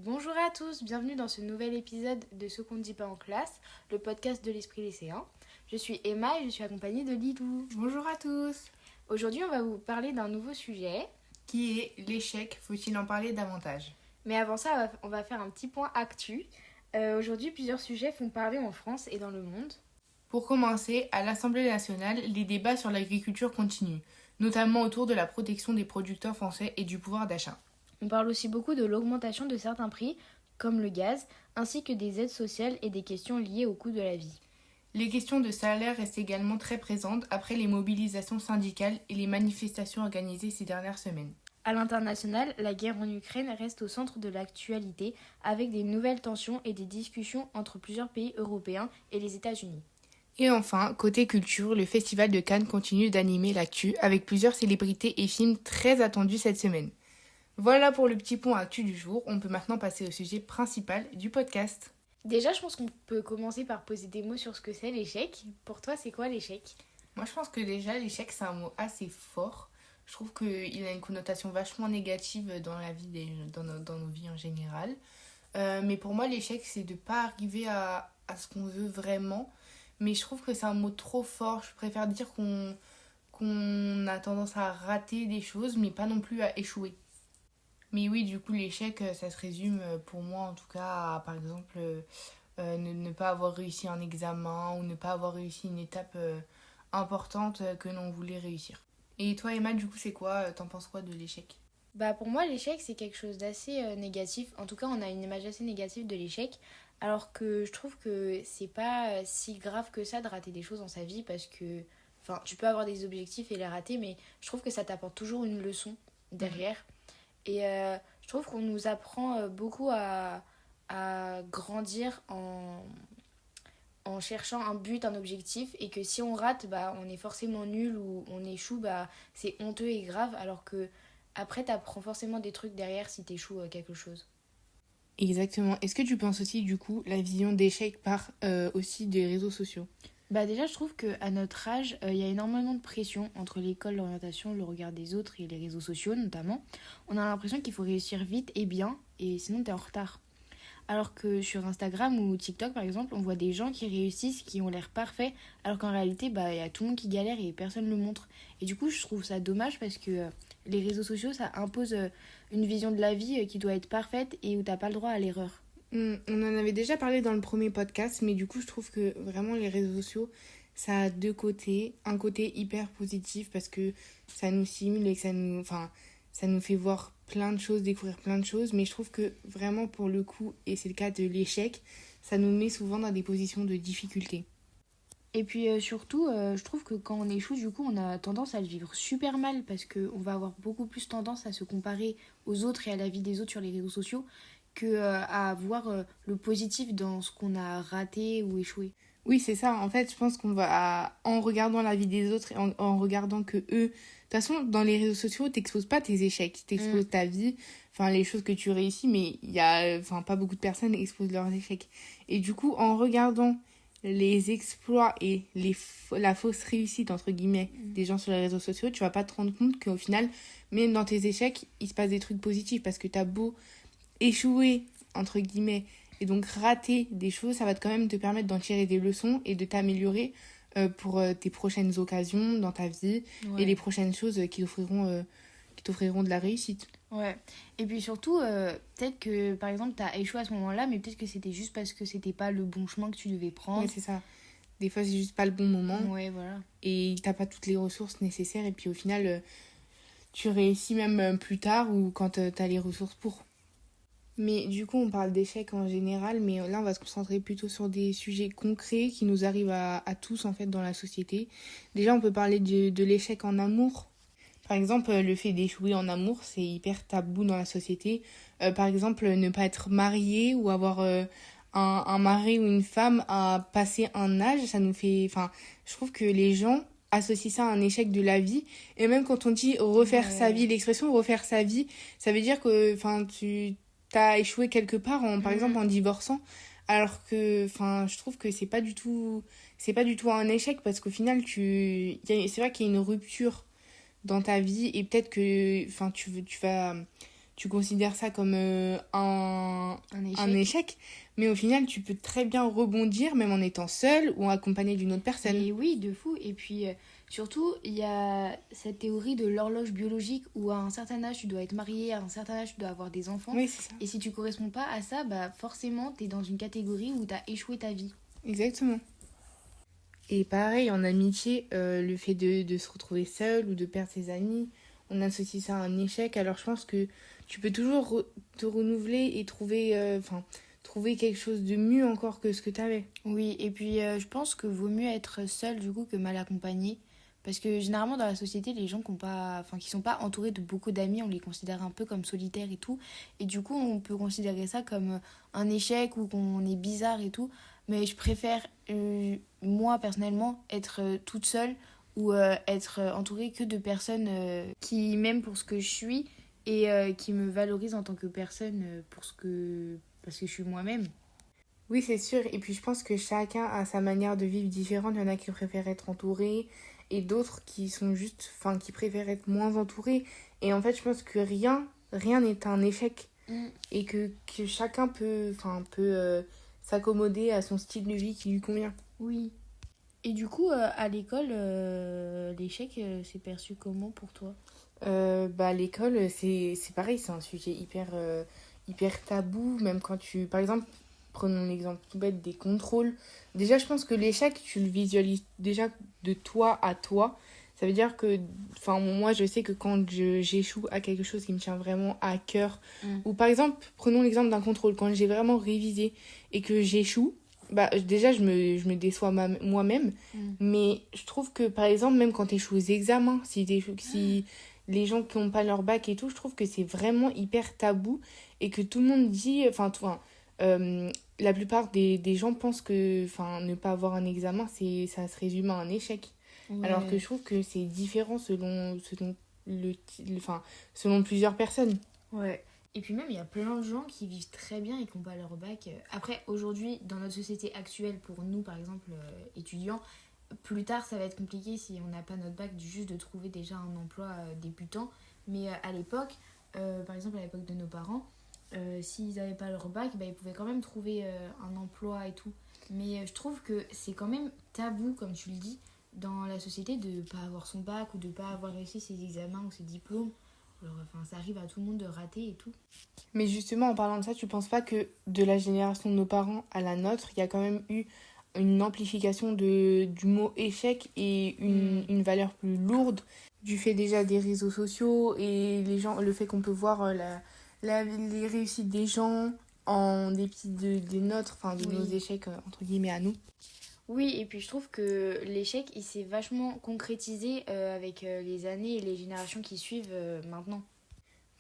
Bonjour à tous, bienvenue dans ce nouvel épisode de Ce qu'on ne dit pas en classe, le podcast de l'esprit lycéen. Je suis Emma et je suis accompagnée de Lilou. Bonjour à tous. Aujourd'hui, on va vous parler d'un nouveau sujet. Qui est l'échec? Faut-il en parler davantage? Mais avant ça, on va faire un petit point actu. Aujourd'hui, plusieurs sujets font parler en France et dans le monde. Pour commencer, à l'Assemblée nationale, les débats sur l'agriculture continuent, notamment autour de la protection des producteurs français et du pouvoir d'achat. On parle aussi beaucoup de l'augmentation de certains prix, comme le gaz, ainsi que des aides sociales et des questions liées au coût de la vie. Les questions de salaire restent également très présentes après les mobilisations syndicales et les manifestations organisées ces dernières semaines. À l'international, la guerre en Ukraine reste au centre de l'actualité avec des nouvelles tensions et des discussions entre plusieurs pays européens et les États-Unis. Et enfin, côté culture, le Festival de Cannes continue d'animer l'actu avec plusieurs célébrités et films très attendus cette semaine. Voilà pour le petit point actu du jour, on peut maintenant passer au sujet principal du podcast. Déjà, je pense qu'on peut commencer par poser des mots sur ce que c'est l'échec. Pour toi, c'est quoi l'échec ? Moi je pense que déjà l'échec c'est un mot assez fort. Je trouve qu'il a une connotation vachement négative dans la vie, dans nos vies en général. Mais pour moi l'échec c'est de ne pas arriver à ce qu'on veut vraiment. Mais je trouve que c'est un mot trop fort, je préfère dire qu'on a tendance à rater des choses mais pas non plus à échouer. Mais oui, du coup, l'échec, ça se résume pour moi en tout cas à, par exemple, ne pas avoir réussi un examen ou ne pas avoir réussi une étape importante que l'on voulait réussir. Et toi, Emma, du coup, c'est quoi? T'en penses quoi de l'échec? Pour moi, l'échec, c'est quelque chose d'assez négatif. En tout cas, on a une image assez négative de l'échec. Alors que je trouve que c'est pas si grave que ça de rater des choses dans sa vie parce que... Enfin, tu peux avoir des objectifs et les rater, mais je trouve que ça t'apporte toujours une leçon derrière. Et je trouve qu'on nous apprend beaucoup à grandir en cherchant un but, un objectif, et que si on rate, on est forcément nul ou on échoue, c'est honteux et grave, alors que après, t'apprends forcément des trucs derrière si t'échoues quelque chose. Exactement. Est-ce que tu penses aussi, du coup, la vision d'échec part aussi des réseaux sociaux? Déjà, je trouve qu'à notre âge, il y a énormément de pression entre l'école, l'orientation, le regard des autres et les réseaux sociaux notamment. On a l'impression qu'il faut réussir vite et bien, et sinon t'es en retard. Alors que sur Instagram ou TikTok, par exemple, on voit des gens qui réussissent, qui ont l'air parfaits, alors qu'en réalité, il y a tout le monde qui galère et personne ne le montre. Et du coup, je trouve ça dommage parce que les réseaux sociaux, ça impose une vision de la vie qui doit être parfaite et où t'as pas le droit à l'erreur. On en avait déjà parlé dans le premier podcast, mais du coup, je trouve que vraiment les réseaux sociaux, ça a deux côtés. Un côté hyper positif parce que ça nous stimule et que ça nous fait voir plein de choses, découvrir plein de choses. Mais je trouve que vraiment pour le coup, et c'est le cas de l'échec, ça nous met souvent dans des positions de difficulté. Et puis surtout, je trouve que quand on échoue, du coup, on a tendance à le vivre super mal parce qu'on va avoir beaucoup plus tendance à se comparer aux autres et à la vie des autres sur les réseaux sociaux que à voir le positif dans ce qu'on a raté ou échoué. Oui, c'est ça. En fait, je pense qu'on va, en regardant la vie des autres et en regardant que eux... De toute façon, dans les réseaux sociaux, t'exposes pas tes échecs, t'exposes ta vie, les choses que tu réussis, mais il y a, pas beaucoup de personnes exposent leurs échecs. Et du coup, en regardant les exploits et la fausse réussite, entre guillemets, des gens sur les réseaux sociaux, tu vas pas te rendre compte qu'au final, même dans tes échecs, il se passe des trucs positifs parce que t'as beau échouer, entre guillemets, et donc rater des choses, ça va quand même te permettre d'en tirer des leçons et de t'améliorer pour tes prochaines occasions dans ta vie et les prochaines choses qui t'offriront de la réussite. Ouais. Et puis surtout, peut-être que par exemple t'as échoué à ce moment-là, mais peut-être que c'était juste parce que c'était pas le bon chemin que tu devais prendre. Ouais, c'est ça. Des fois, c'est juste pas le bon moment. Ouais, voilà. Et t'as pas toutes les ressources nécessaires. Et puis au final, tu réussis même plus tard ou quand t'as les ressources pour. Mais du coup, on parle d'échecs en général, mais là, on va se concentrer plutôt sur des sujets concrets qui nous arrivent à tous, en fait, dans la société. Déjà, on peut parler de l'échec en amour. Par exemple, le fait d'échouer en amour, c'est hyper tabou dans la société. Par exemple, ne pas être marié ou avoir un mari ou une femme à passer un âge, ça nous fait... je trouve que les gens associent ça à un échec de la vie. Et même quand on dit refaire sa vie, l'expression refaire sa vie, ça veut dire que t'as échoué quelque part, par exemple en divorçant. Alors que je trouve que c'est pas du tout un échec parce qu'au final, c'est vrai qu'il y a une rupture dans ta vie et peut-être que tu tu considères ça comme un échec. Mais au final, tu peux très bien rebondir, même en étant seul ou accompagné d'une autre personne. Et oui, de fou. Et puis, surtout, il y a cette théorie de l'horloge biologique où à un certain âge, tu dois être marié, à un certain âge, tu dois avoir des enfants. Oui, c'est ça. Et si tu corresponds pas à ça, bah forcément, t'es dans une catégorie où t'as échoué ta vie. Exactement. Et pareil, en amitié, le fait de se retrouver seul ou de perdre ses amis, on associe ça à un échec. Alors je pense que tu peux toujours te renouveler et trouver quelque chose de mieux encore que ce que tu avais. Oui, et puis je pense que vaut mieux être seul du coup que mal accompagné. Parce que généralement dans la société, les gens qui sont pas entourés de beaucoup d'amis, on les considère un peu comme solitaires et tout. Et du coup, on peut considérer ça comme un échec ou qu'on est bizarre et tout. Mais je préfère, moi personnellement, être toute seule ou être entourée que de personnes qui m'aiment pour ce que je suis et qui me valorisent en tant que personne parce que je suis moi-même. Oui, c'est sûr. Et puis je pense que chacun a sa manière de vivre différente. Il y en a qui préfèrent être entourés et d'autres qui sont qui préfèrent être moins entourés. Et en fait, je pense que rien n'est un échec. Et que chacun peut s'accommoder à son style de vie qui lui convient. Oui. Et du coup, à l'école, l'échec, c'est perçu comment pour toi? L'école, c'est pareil, c'est un sujet hyper tabou. Même quand par exemple, prenons l'exemple tout bête des contrôles. Déjà, je pense que l'échec, tu le visualises déjà de toi à toi. Ça veut dire que, moi, je sais que quand j'échoue à quelque chose qui me tient vraiment à cœur, ou par exemple, prenons l'exemple d'un contrôle, quand j'ai vraiment révisé et que j'échoue, déjà, je me déçois moi-même. Mais je trouve que, par exemple, même quand tu échoues aux examens, si les gens qui n'ont pas leur bac et tout, je trouve que c'est vraiment hyper tabou et que tout le monde dit, la plupart des gens pensent que ne pas avoir un examen, ça se résume à un échec. Ouais. Alors que je trouve que c'est différent selon plusieurs personnes. Ouais. Et puis même, il y a plein de gens qui vivent très bien et qui n'ont pas leur bac. Après, aujourd'hui, dans notre société actuelle, pour nous, par exemple, étudiants, plus tard, ça va être compliqué si on n'a pas notre bac, juste de trouver déjà un emploi débutant. Mais à l'époque, par exemple, à l'époque de nos parents, s'ils n'avaient pas leur bac, ils pouvaient quand même trouver un emploi et tout. Mais je trouve que c'est quand même tabou, comme tu le dis, dans la société de ne pas avoir son bac ou de ne pas avoir réussi ses examens ou ses diplômes. Alors, ça arrive à tout le monde de rater et tout. Mais justement, en parlant de ça, tu penses pas que de la génération de nos parents à la nôtre, il y a quand même eu une amplification du mot échec et une valeur plus lourde du fait déjà des réseaux sociaux et le fait qu'on peut voir les réussites des gens en dépit des nôtres, de nos échecs entre guillemets à nous. Oui, et puis je trouve que l'échec, il s'est vachement concrétisé avec les années et les générations qui suivent maintenant.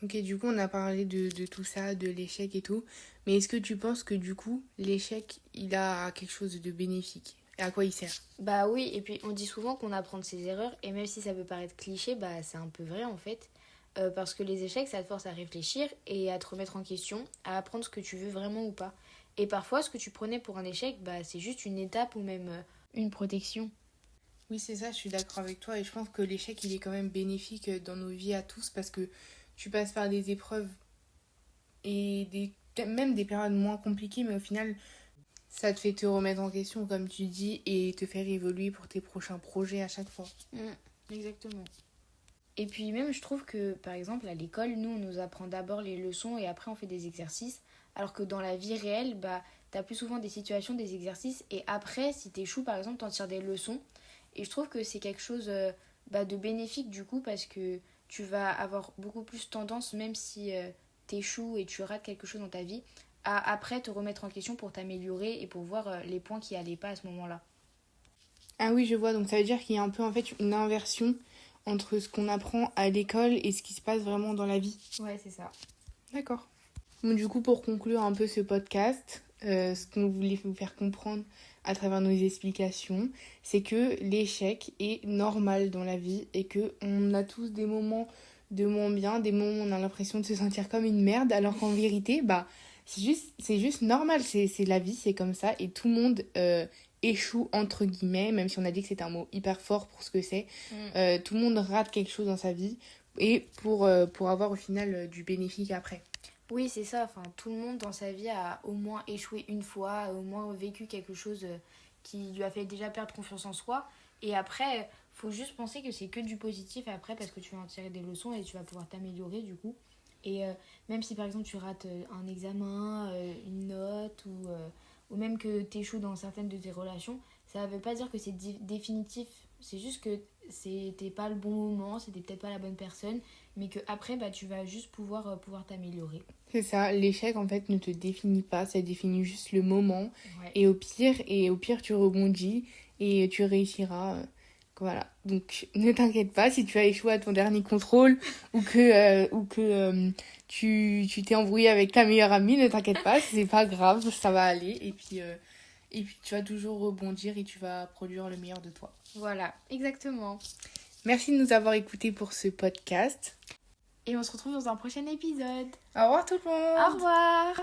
Ok, du coup, on a parlé de tout ça, de l'échec et tout. Mais est-ce que tu penses que du coup, l'échec, il a quelque chose de bénéfique? Et à quoi il sert? Bah oui, et puis on dit souvent qu'on apprend de ses erreurs, et même si ça peut paraître cliché, c'est un peu vrai en fait. Parce que les échecs, ça te force à réfléchir et à te remettre en question, à apprendre ce que tu veux vraiment ou pas. Et parfois, ce que tu prenais pour un échec, c'est juste une étape ou même une protection. Oui, c'est ça, je suis d'accord avec toi. Et je pense que l'échec, il est quand même bénéfique dans nos vies à tous parce que tu passes par des épreuves et même des périodes moins compliquées, mais au final, ça te fait te remettre en question, comme tu dis, et te faire évoluer pour tes prochains projets à chaque fois. Exactement. Et puis même, je trouve que, par exemple, à l'école, nous, on nous apprend d'abord les leçons et après, on fait des exercices. Alors que dans la vie réelle, t'as plus souvent des situations, des exercices. Et après, si t'échoues, par exemple, t'en tires des leçons. Et je trouve que c'est quelque chose de bénéfique, du coup, parce que tu vas avoir beaucoup plus tendance, même si t'échoues et tu rates quelque chose dans ta vie, à après te remettre en question pour t'améliorer et pour voir les points qui allaient pas à ce moment-là. Ah oui, je vois. Donc ça veut dire qu'il y a un peu en fait une inversion entre ce qu'on apprend à l'école et ce qui se passe vraiment dans la vie. Ouais, c'est ça. D'accord. Donc, du coup, pour conclure un peu ce podcast, ce qu'on voulait vous faire comprendre à travers nos explications, c'est que l'échec est normal dans la vie et qu'on a tous des moments de moins bien, des moments où on a l'impression de se sentir comme une merde, alors qu'en vérité, c'est juste normal, c'est la vie, c'est comme ça, et tout le monde échoue, entre guillemets, même si on a dit que c'était un mot hyper fort pour ce que c'est. Tout le monde rate quelque chose dans sa vie et pour avoir au final du bénéfique après. Oui, c'est ça. Enfin, tout le monde dans sa vie a au moins échoué une fois, a au moins vécu quelque chose qui lui a fait déjà perdre confiance en soi. Et après, faut juste penser que c'est que du positif après parce que tu vas en tirer des leçons et tu vas pouvoir t'améliorer du coup. Et même si par exemple tu rates un examen, une note ou même que tu échoues dans certaines de tes relations, ça ne veut pas dire que c'est définitif. C'est juste que c'était pas le bon moment, c'était peut-être pas la bonne personne, mais que après bah, tu vas juste pouvoir t'améliorer. C'est ça, l'échec en fait ne te définit pas, ça définit juste le moment. Ouais. Et au pire tu rebondis et tu réussiras. Voilà. Donc ne t'inquiète pas si tu as échoué à ton dernier contrôle ou que tu t'es embrouillé avec ta meilleure amie, ne t'inquiète pas, c'est pas grave, ça va aller. Et puis tu vas toujours rebondir et tu vas produire le meilleur de toi. Voilà, exactement. Merci de nous avoir écoutés pour ce podcast. Et on se retrouve dans un prochain épisode. Au revoir tout le monde. Au revoir.